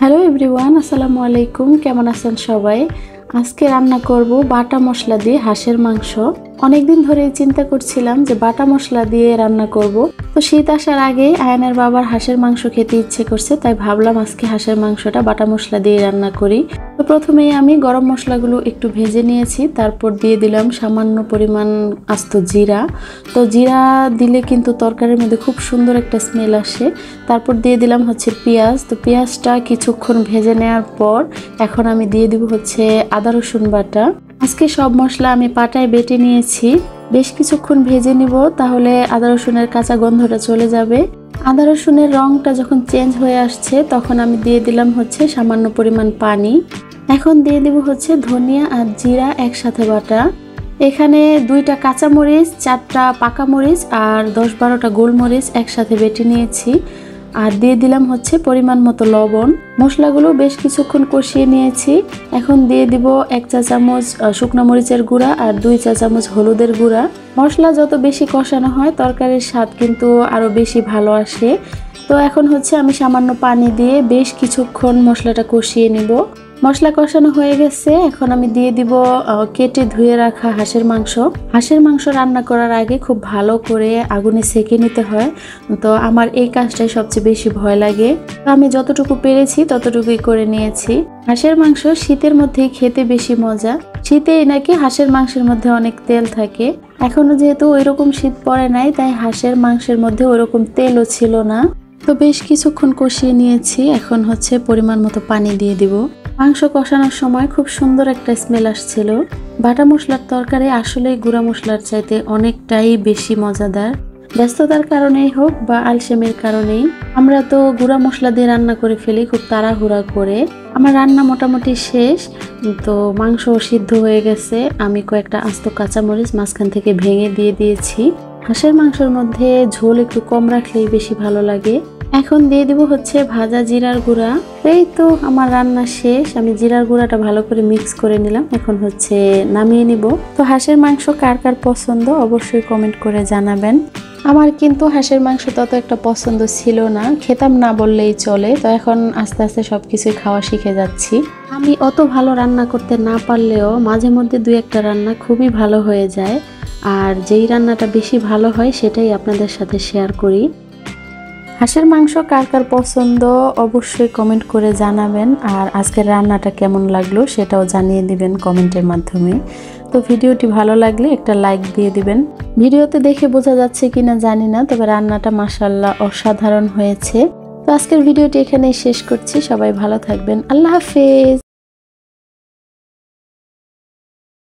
Hello everyone, আসসালামু আলাইকুম। কেমন আছেন সবাই? আজকে রান্না করব বাটা মশলা দিয়ে হাঁসের মাংস। অনেকদিন ধরে চিন্তা করছিলাম যে বাটা মশলা দিয়ে রান্না করব। তো শীত আসার আগে আয়ানের বাবার হাঁসের মাংস খেতে ইচ্ছে করছে, তাই ভাবলাম আজকে হাঁসের মাংসটা বাটা মশলা দিয়ে রান্না করি। তো প্রথমেই আমি গরম মশলাগুলো একটু ভেজে নিয়েছি, তারপর দিয়ে দিলাম সামান্য পরিমাণ আস্ত জিরা। তো জিরা দিলে কিন্তু তরকারির মধ্যে খুব সুন্দর একটা স্মেল আসে। তারপর দিয়ে দিলাম হচ্ছে পেঁয়াজ। তো পেঁয়াজটা কিছুক্ষণ ভেজে নেওয়ার পর এখন আমি দিয়ে দিব হচ্ছে আদা রসুন বাটা। আজকে সব মশলা আমি পাটায় বেটে নিয়েছি। বেশ কিছুক্ষণ ভেজে নিব, তাহলে আদা রসুনের কাঁচা গন্ধটা চলে যাবে। আদা রসুনের রংটা যখন চেঞ্জ হয়ে আসছে তখন আমি দিয়ে দিলাম হচ্ছে সামান্য পরিমাণ পানি। এখন দিয়ে দিব হচ্ছে ধনিয়া আর জিরা একসাথে বাটা। এখানে 2টা কাঁচামরিচ, 4টা পাকা মরিচ আর 10-12টা গোলমরিচ একসাথে বেটে নিয়েছি। আর দিয়ে দিলাম হচ্ছে পরিমাণ মতো লবণ। মশলাগুলো বেশ কিছুক্ষণ কষিয়ে নিয়েছি। এখন দিয়ে দিব 1 চা চামচ শুকনো মরিচের গুঁড়া আর 2 চা চামচ হলুদের গুঁড়া। মশলা যত বেশি কষানো হয় তরকারির স্বাদ কিন্তু আরো বেশি ভালো আসে। তো এখন হচ্ছে আমি সামান্য পানি দিয়ে বেশ কিছুক্ষণ মশলাটা কষিয়ে নিব। মশলা কষানো হয়ে গেছে, এখন আমি দিয়ে দিব কেটে ধুয়ে রাখা হাঁসের মাংস। হাঁসের মাংস রান্না করার আগে খুব ভালো করে আগুনে সেঁকে নিতে হয়। তো আমার এই কাজটাই সবচেয়ে বেশি ভয় লাগে। তো আমি যতটুকু পেরেছি ততটুকুই করে নিয়েছি। হাঁসের মাংস শীতের মধ্যেই খেতে বেশি মজা। শীতেই নাকি হাঁসের মাংসের মধ্যে অনেক তেল থাকে। এখনো যেহেতু ওইরকম শীত পড়ে নাই, তাই হাঁসের মাংসের মধ্যে ওইরকম তেলও ছিল না। তো বেশ কিছুক্ষণ কষিয়ে নিয়েছি, এখন হচ্ছে পরিমাণ মতো পানি দিয়ে দিব। মাংস কষানোর সময় খুব সুন্দর একটা স্মেল আসছিল। বাটা মশলার তরকারি আসলে গুঁড়া মশলার চাইতে অনেকটাই বেশি মজাদার। ব্যস্ততার কারণেই হোক বা আলসেমির কারণেই আমরা তো গুঁড়া মশলা দিয়ে রান্না করে ফেলি খুব তাড়াহুড়া করে। আমার রান্না মোটামুটি শেষ। তো মাংস সিদ্ধ হয়ে গেছে। আমি কয়েকটা আস্ত কাঁচামরিচ মাঝখান থেকে ভেঙে দিয়ে দিয়েছি। হাঁসের মাংসের মধ্যে ঝোল একটু কম রাখলেই বেশি ভালো লাগে। এখন দিয়ে দিব হচ্ছে ভাজা জিরার গুঁড়া। এই তো আমার রান্না শেষ। আমি জিরার গুঁড়াটা ভালো করে মিক্স করে নিলাম। এখন হচ্ছে নামিয়ে নিব। তো হাঁসের মাংস কার কার পছন্দ অবশ্যই কমেন্ট করে জানাবেন। আমার কিন্তু হাঁসের মাংস তত একটা পছন্দ ছিল না, খেতাম না বললেই চলে। তো এখন আস্তে আস্তে সবকিছুই খাওয়া শিখে যাচ্ছি। আমি অত ভালো রান্না করতে না পারলেও মাঝে মধ্যে 2-1টা রান্না খুবই ভালো হয়ে যায়। আর যেই রান্নাটা বেশি ভালো হয় সেটাই আপনাদের সাথে শেয়ার করি। হাঁসের মাংস কার কার পছন্দ অবশ্যই কমেন্ট করে জানাবেন। আর আজকের রান্নাটা কেমন লাগলো সেটাও জানিয়ে দিবেন কমেন্টের মাধ্যমে। তো ভিডিওটি ভালো লাগলে একটা লাইক দিয়ে দিবেন। ভিডিওতে দেখে বোঝা যাচ্ছে কিনা জানি না, তবে রান্নাটা মাশাআল্লাহ অসাধারণ হয়েছে। তো আজকের ভিডিওটি এখানেই শেষ করছি। সবাই ভালো থাকবেন। আল্লাহ হাফেজ।